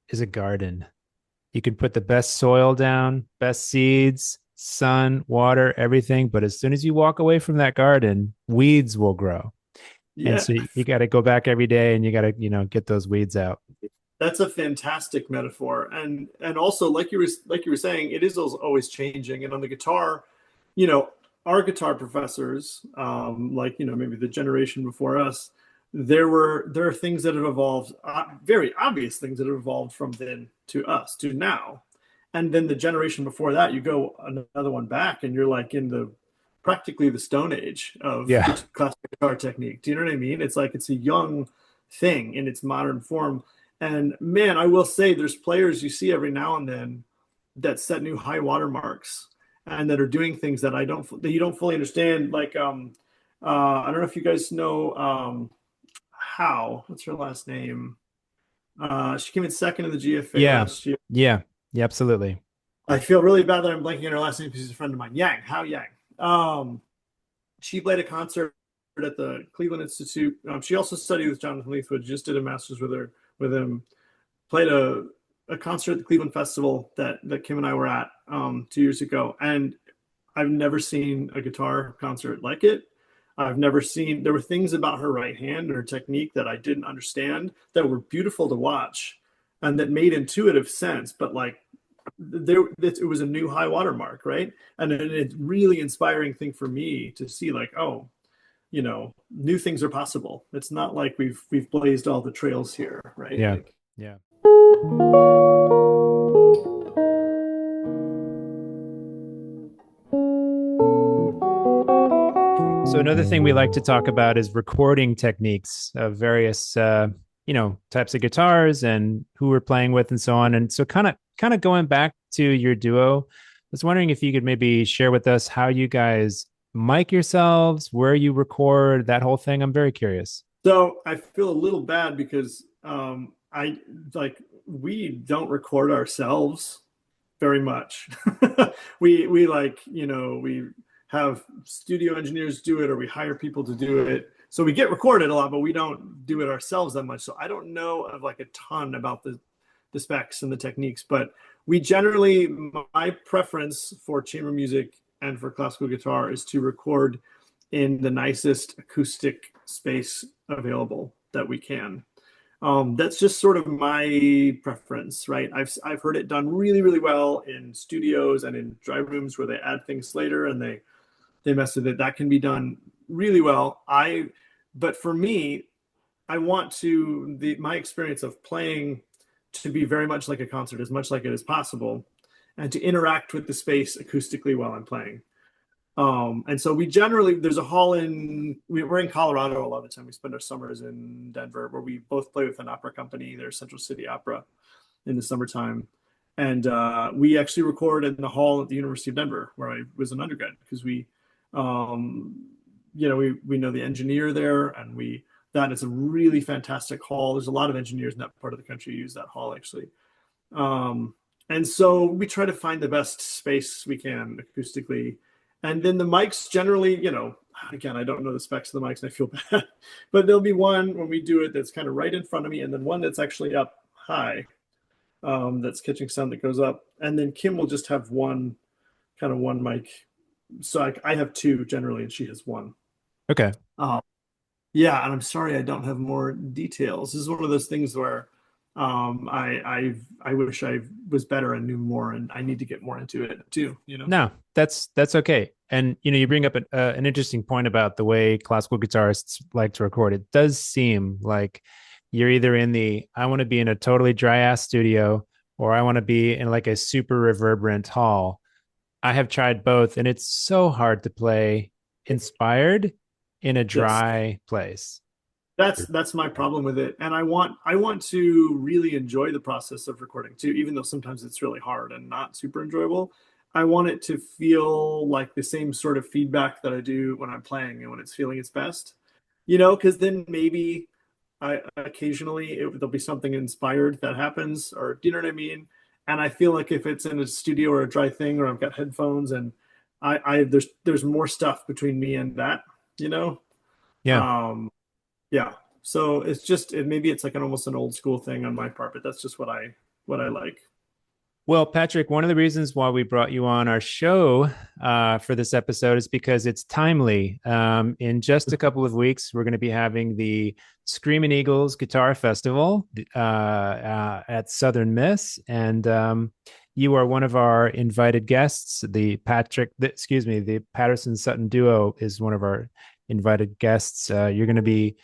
is a garden. You can put the best soil down, best seeds, sun, water, everything. But as soon as you walk away from that garden, weeds will grow. And Yeah. so you got to go back every day and you got to, get those weeds out. That's a fantastic metaphor. And also like you were saying, it is always changing. And on the guitar, you know, our guitar professors, like, maybe the generation before us, there are things that have evolved, very obvious things that have evolved from then to us to now. And then the generation before that, you go another one back and you're like in the practically the Stone Age of Yeah. classical guitar technique. Do you know what I mean? It's like it's a young thing in its modern form. And man, I will say there's players you see every now and then that set new high water marks and that are doing things that you don't fully understand. Like I don't know if you guys know what's her last name? She came in second in the GFA Yeah. last year. Yeah. Yeah. Absolutely. I feel really bad that I'm blanking on her last name because she's a friend of mine. Hao Yang. She played a concert at the Cleveland Institute. She also studied with Jonathan Leithwood. Just did a master's with him. Played a concert at the Cleveland Festival that Kim and I were at 2 years ago, and I've never seen a guitar concert like it. There were things about her right hand and her technique that I didn't understand that were beautiful to watch and that made intuitive sense, but like it was a new high water mark, right? And it's really inspiring thing for me to see, like, oh, new things are possible. It's not like we've blazed all the trails here, right? Yeah. Like, Yeah. So another thing we like to talk about is recording techniques of various types of guitars and who we're playing with and so on. And so kind of going back to your duo, I was wondering if you could maybe share with us how you guys mic yourselves, where you record, that whole thing. I'm very curious. so I feel a little bad because we don't record ourselves very much. We like, we have studio engineers do it, or we hire people to do it. So we get recorded a lot, but we don't do it ourselves that much. So I don't know of like a ton about the specs and the techniques, but my preference for chamber music and for classical guitar is to record in the nicest acoustic space available that we can. That's just sort of my preference, right? I've heard it done really, really well in studios and in dry rooms where they add things later and they mess with it. That can be done really well. But for me, I want my experience of playing to be very much like a concert, as much like it as possible, and to interact with the space acoustically while I'm playing. And so there's a hall we're in Colorado a lot of the time. We spend our summers in Denver, where we both play with an opera company. There's Central City Opera in the summertime. And we actually record in the hall at the University of Denver, where I was an undergrad, because we know the engineer there, and that is a really fantastic hall. There's a lot of engineers in that part of the country who use that hall, actually. And so we try to find the best space we can acoustically. And then the mics generally, again, I don't know the specs of the mics and I feel bad, but there'll be one when we do it that's kind of right in front of me, and then one that's actually up high, that's catching sound that goes up. And then Kim will just have one mic. So I have two generally, and she has one. Okay. Yeah, and I'm sorry I don't have more details. This is one of those things where I wish I was better and knew more, and I need to get more into it too. No, that's okay. And you bring up an interesting point about the way classical guitarists like to record. It does seem like you're either in the I want to be in a totally dry ass studio or I want to be in like a super reverberant hall. I have tried both, and it's so hard to play inspired in a Yes. dry place. That's my problem with it. And I want to really enjoy the process of recording too, even though sometimes it's really hard and not super enjoyable. I want it to feel like the same sort of feedback that I do when I'm playing and when it's feeling its best. Because then maybe I occasionally there'll be something inspired that happens, or do you know what I mean? And I feel like if it's in a studio or a dry thing, or I've got headphones and I there's more stuff between me and that, you know. Yeah. Um, yeah. So it's just maybe it's like almost an old school thing on my part, but that's just what I like. Well, Patrick, one of the reasons why we brought you on our show for this episode is because it's timely. In just a couple of weeks, we're going to be having the Screamin Eagles Guitar Festival at Southern Miss, and you are one of our invited guests. The Patterson Sutton Duo is one of our invited guests. You're going to be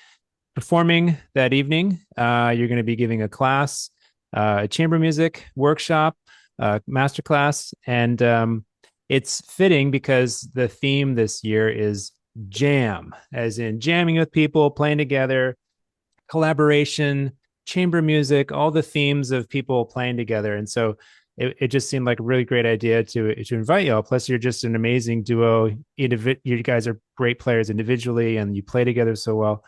performing that evening. You're going to be giving a class, a chamber music workshop, masterclass, and it's fitting because the theme this year is jam, as in jamming with people, playing together, collaboration, chamber music, all the themes of people playing together. And so it just seemed like a really great idea to invite y'all. Plus, you're just an amazing duo. You guys are great players individually, and you play together so well.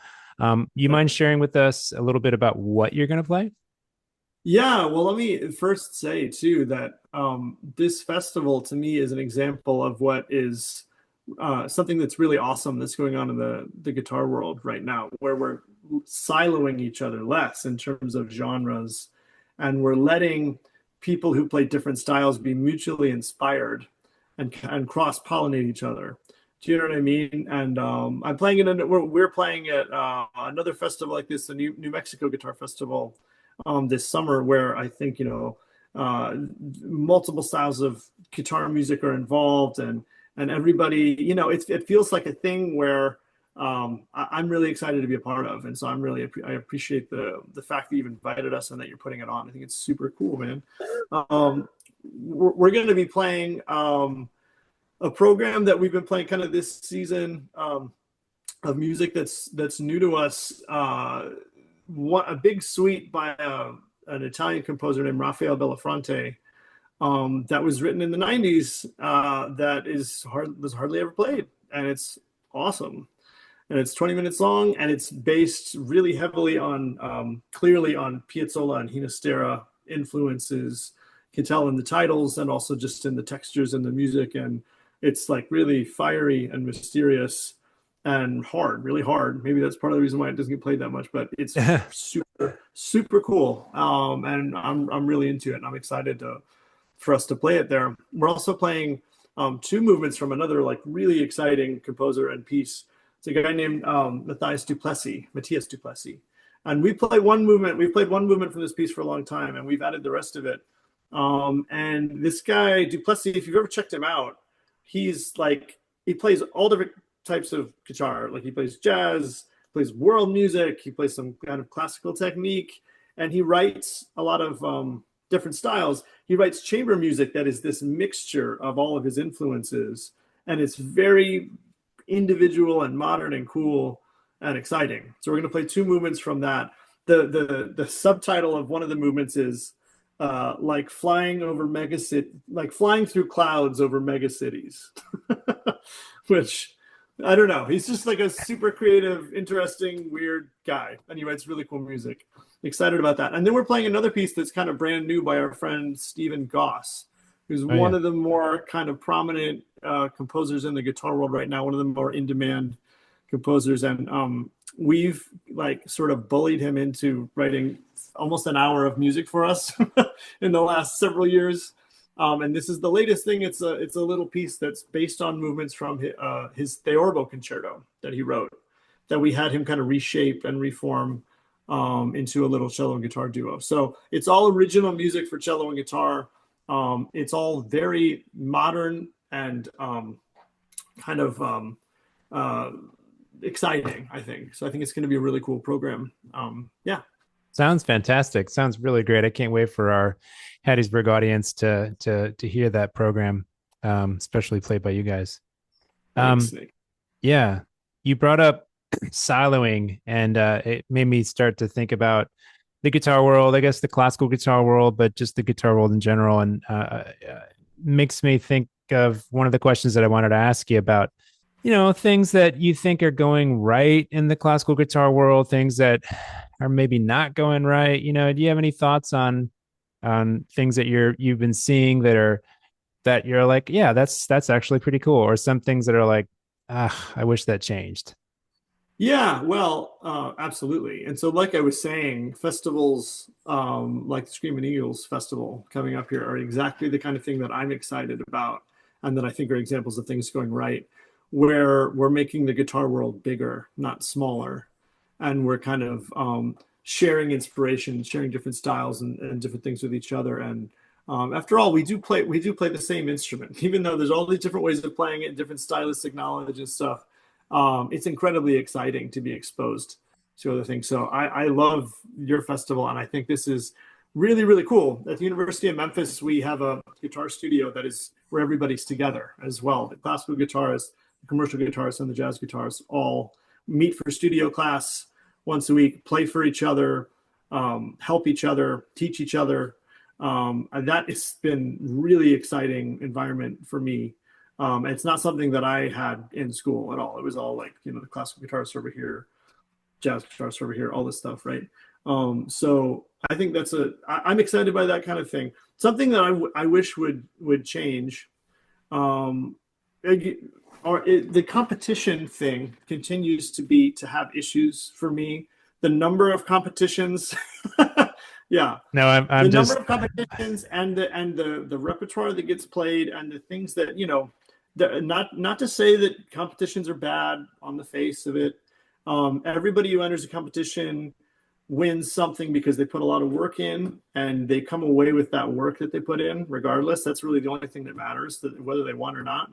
You mind sharing with us a little bit about what you're going to play? Yeah, well, let me first say too that this festival to me is an example of what is something that's really awesome that's going on in the guitar world right now, where we're siloing each other less in terms of genres, and we're letting people who play different styles be mutually inspired and cross pollinate each other. Do you know what I mean? And I'm playing we're playing at another festival like this, the New Mexico Guitar Festival, this summer, where I think multiple styles of guitar music are involved, and everybody, it feels like a thing where I'm really excited to be a part of, and so I appreciate the fact that you've invited us and that you're putting it on. I think it's super cool, man. We're going to be playing a program that we've been playing kind of this season, of music that's new to us. A big suite by an Italian composer named Rafael Bellafronte, that was written in the 90s, that was hardly ever played, and it's awesome. And it's 20 minutes long, and it's based really heavily on clearly on Piazzolla and Hinastera influences. You can tell in the titles and also just in the textures and the music, and it's like really fiery and mysterious and hard, really hard. Maybe that's part of the reason why it doesn't get played that much, but it's super, super cool. And I'm really into it, and I'm excited for us to play it there. We're also playing two movements from another like really exciting composer and piece. It's a guy named Matthias Duplessis. And we played one movement. We've played one movement from this piece for a long time, and we've added the rest of it. And this guy, Duplessis, if you've ever checked him out, he plays all different types of guitar. Like he plays jazz, plays world music, he plays some kind of classical technique, and he writes a lot of different styles. He writes chamber music that is this mixture of all of his influences, and it's very individual and modern and cool and exciting. So we're going to play two movements from that. The subtitle of one of the movements is like flying through clouds over mega cities, which I don't know. He's just like a super creative, interesting, weird guy, and he writes really cool music. Excited about that. And then we're playing another piece that's kind of brand new by our friend Stephen Goss, who's one of the more kind of prominent composers in the guitar world right now, one of the more in-demand composers. And we've like sort of bullied him into writing almost an hour of music for us in the last several years. And this is the latest thing. It's a little piece that's based on movements from his Theorbo concerto that he wrote, that we had him kind of reshape and reform into a little cello and guitar duo. So it's all original music for cello and guitar. It's all very modern and kind of exciting, I think. So I think it's going to be a really cool program. Yeah. Sounds fantastic. Sounds really great. I can't wait for our Hattiesburg audience to hear that program, especially played by you guys. Thanks, Um, Nick. yeah, you brought up siloing, and it made me start to think about the guitar world. I guess the classical guitar world, but just the guitar world in general, and makes me think of one of the questions that I wanted to ask you about. Things that you think are going right in the classical guitar world, things that are maybe not going right. Do you have any thoughts on things that you've been seeing that you're like, yeah, that's actually pretty cool, or some things that are like, I wish that changed. Yeah, well, absolutely. And so, like I was saying, festivals like the Screamin Eagles Festival coming up here are exactly the kind of thing that I'm excited about, and that I think are examples of things going right, where we're making the guitar world bigger, not smaller, and we're kind of sharing inspiration, sharing different styles and different things with each other. And after all, we do play the same instrument, even though there's all these different ways of playing it, different stylistic knowledge and stuff. It's incredibly exciting to be exposed to other things. So I love your festival, and I think this is really, really cool. At the University of Memphis, we have a guitar studio that is where everybody's together as well. The classical guitarists, the commercial guitarists, and the jazz guitarists all meet for studio class once a week, play for each other, help each other, teach each other. And that has been really exciting environment for me. It's not something that I had in school at all. It was all like, the classical guitarists over here, jazz guitarists over here, all this stuff, right? So I think I'm excited by that kind of thing. Something that I wish would change. The competition thing continues to have issues for me. The number of competitions, yeah, No, I'm the number just of competitions and the repertoire that gets played and the things that not to say that competitions are bad on the face of it. Everybody who enters a competition wins something because they put a lot of work in, and they come away with that work that they put in regardless. That's really the only thing that matters, whether they won or not.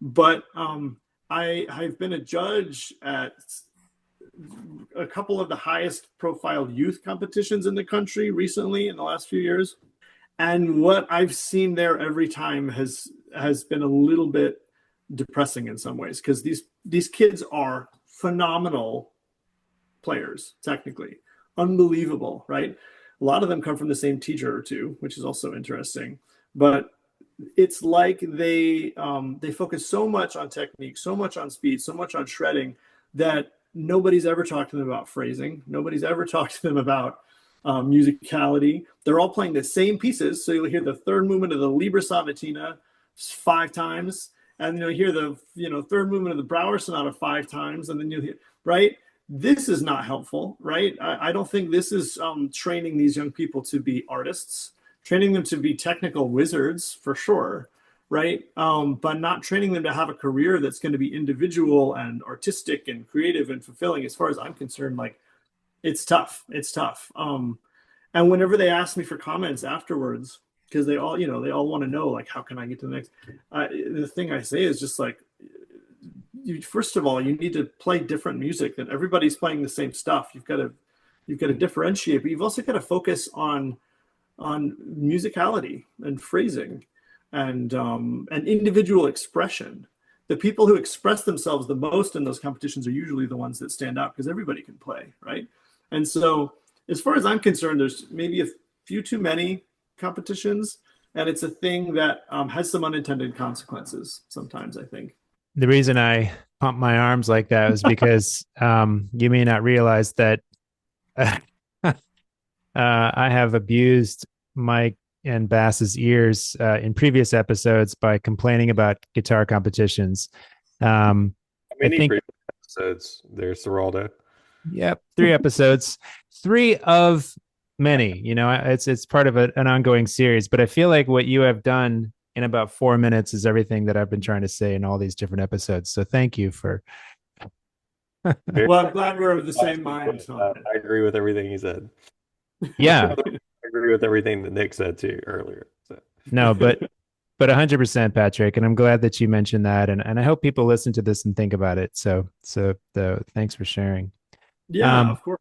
But I've been a judge at a couple of the highest profile youth competitions in the country recently in the last few years. And what I've seen there every time has been a little bit depressing in some ways, because these kids are phenomenal players, technically. Unbelievable, right? A lot of them come from the same teacher or two, which is also interesting. But it's like they focus so much on technique, so much on speed, so much on shredding, that nobody's ever talked to them about phrasing. Nobody's ever talked to them about musicality. They're all playing the same pieces. So you'll hear the third movement of the Liber Sonatina 5 times, and you'll hear the third movement of the Brouwer Sonata 5 times, and then you'll hear, right? This is not helpful, right? I don't think this is training these young people to be artists, training them to be technical wizards for sure, right? But not training them to have a career that's going to be individual and artistic and creative and fulfilling. As far as I'm concerned, like, it's tough. It's tough. And whenever they ask me for comments afterwards, because they all want to know, like, how can I get to the next? The thing I say is just like, first of all, you need to play different music. That everybody's playing the same stuff. You've got to differentiate, but you've also got to focus on musicality and phrasing and individual expression. The people who express themselves the most in those competitions are usually the ones that stand out, because everybody can play, right? And so, as far as I'm concerned, there's maybe a few too many competitions, and it's a thing that has some unintended consequences sometimes, I think. the reason I pump my arms like that is because you may not realize that I have abused Mike and Bass's ears in previous episodes by complaining about guitar competitions. How I many think, previous episodes there's Ciraldo? yep, 3 episodes, 3 of many. It's part of an ongoing series. But I feel like what you have done in about 4 minutes is everything that I've been trying to say in all these different episodes. So thank you for. Well, I'm glad we're of the same mind. I agree with everything he said. Yeah, I agree with everything that Nick said too earlier. So. no, but 100%, Patrick, and I'm glad that you mentioned that, and I hope people listen to this and think about it. So thanks for sharing. Yeah, of course.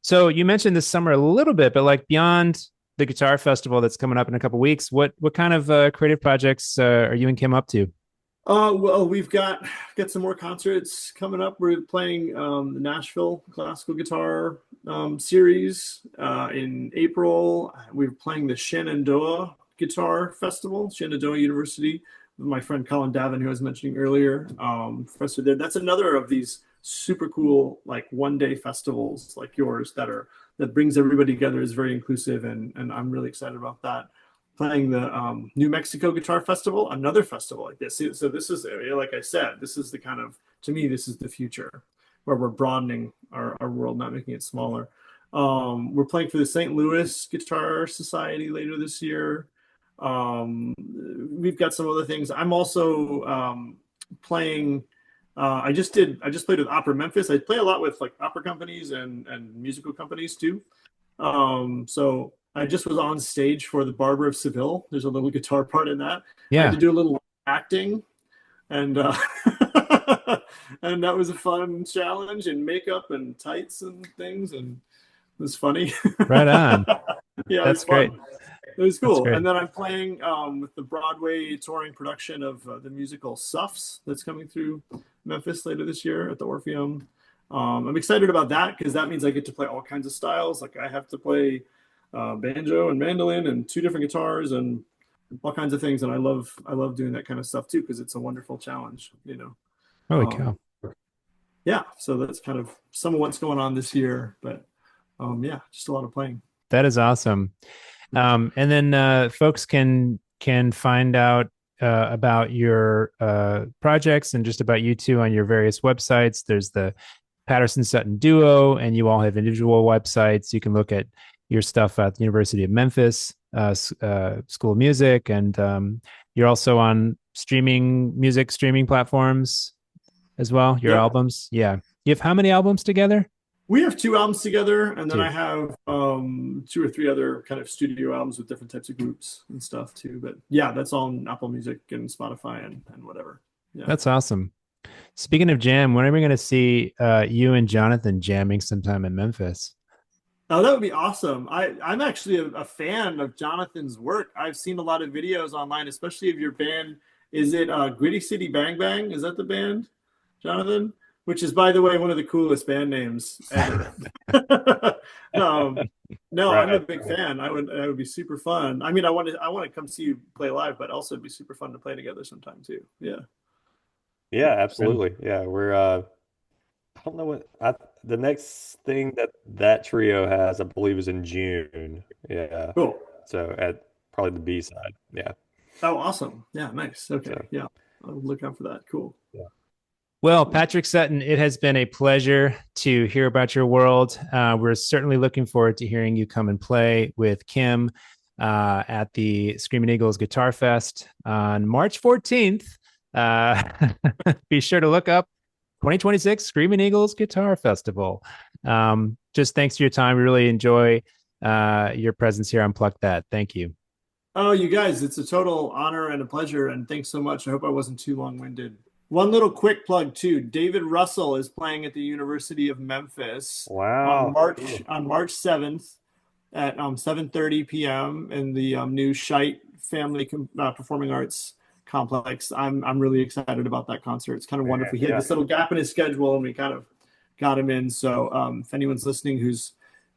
So you mentioned this summer a little bit, but like beyond the guitar festival that's coming up in a couple weeks, what kind of creative projects are you and Kim up to? Well, we've got some more concerts coming up. We're playing the Nashville Classical Guitar series in April. We're playing the Shenandoah Guitar Festival, Shenandoah University, with my friend Colin Davin, who I was mentioning earlier, professor there. That's another of these super cool like one-day festivals like yours that brings everybody together, is very inclusive, and I'm really excited about that. Playing the New Mexico Guitar Festival, another festival like this. So this is, like I said, this is the kind of, to me, this is the future where we're broadening our world, not making it smaller. We're playing for the St. Louis Guitar Society later this year. We've got some other things. I'm also playing. I just played with Opera Memphis. I play a lot with like opera companies and musical companies too. So I just was on stage for the Barber of Seville. There's a little guitar part in that. I had Yeah, to do a little acting, and and that was a fun challenge, and makeup and tights and things, and it was funny. right on. Yeah, it was That's great. fun. It was That's cool. great. And then I'm playing with the Broadway touring production of the musical Suffs that's coming through Memphis later this year at the Orpheum. I'm excited about that because that means I get to play all kinds of styles. Like I have to play banjo and mandolin and two different guitars and all kinds of things. And I love doing that kind of stuff too because it's a wonderful challenge, you know. Holy Um, cow. yeah, so that's kind of some of what's going on this year. But yeah, just a lot of playing. That is awesome. And then folks can find out about your projects and just about you two on your various websites. There's the Patterson Sutton Duo, and you all have individual websites. You can look at your stuff at the University of Memphis School of Music, and you're also on streaming platforms as well. Your Yep. albums, yeah. You have how many albums together? We have two albums together, and then Two. I have two or three other kind of studio albums with different types of groups and stuff too. But yeah, that's on Apple Music and Spotify and whatever. Yeah. That's awesome. Speaking of jam, when are we going to see you and Jonathan jamming sometime in Memphis? Oh, that would be awesome. I'm actually a fan of Jonathan's work. I've seen a lot of videos online, especially of your band. Is it Gritty City Bang Bang? Is that the band, Jonathan? Which is, by the way, one of the coolest band names ever. No, I'm a Right. big fan. That would be super fun. I mean, I want to come see you play live, but also it'd be super fun to play together sometime too. Yeah. Yeah, absolutely. Yeah, we're I don't know the next thing that trio has, I believe, is in June. Yeah. Cool. So at probably the B side. Yeah. Oh, awesome. Yeah, nice. Okay. So Yeah. I'll look out for that. Cool. yeah. Well, Patrick Sutton, it has been a pleasure to hear about your world. We're certainly looking forward to hearing you come and play with Kim at the Screamin Eagles Guitar Fest on March 14th. Be sure to look up 2026 Screamin Eagles Guitar Festival. Just thanks for your time. We really enjoy your presence here on Pluck That. Thank you. Oh, you guys, it's a total honor and a pleasure. And thanks so much. I hope I wasn't too long-winded. One little quick plug too. David Russell is playing at the University of Memphis Wow. on March 7th at 7:30 p.m. in the new Scheidt Family Performing Arts Complex. I'm really excited about that concert. It's kind of wonderful. He had this little gap in his schedule, and we kind of got him in. So if anyone's listening who's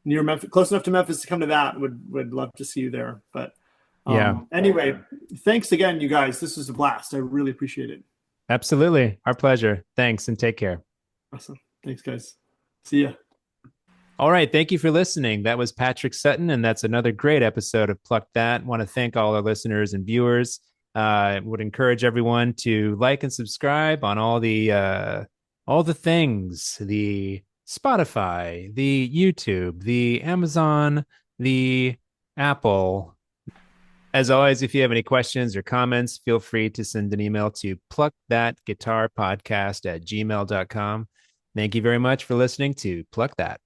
near Memphis, close enough to Memphis to come to that, would love to see you there. But anyway, thanks again, you guys. This was a blast. I really appreciate it. Absolutely. Our pleasure. Thanks and take care. Awesome. Thanks, guys. See ya. All right. Thank you for listening. That was Patrick Sutton, and that's another great episode of Pluck That. Want to thank all our listeners and viewers. Would encourage everyone to like and subscribe on all the things, the Spotify, the YouTube, the Amazon, the Apple. As always, if you have any questions or comments, feel free to send an email to pluckthatguitarpodcast@gmail.com. Thank you very much for listening to Pluck That.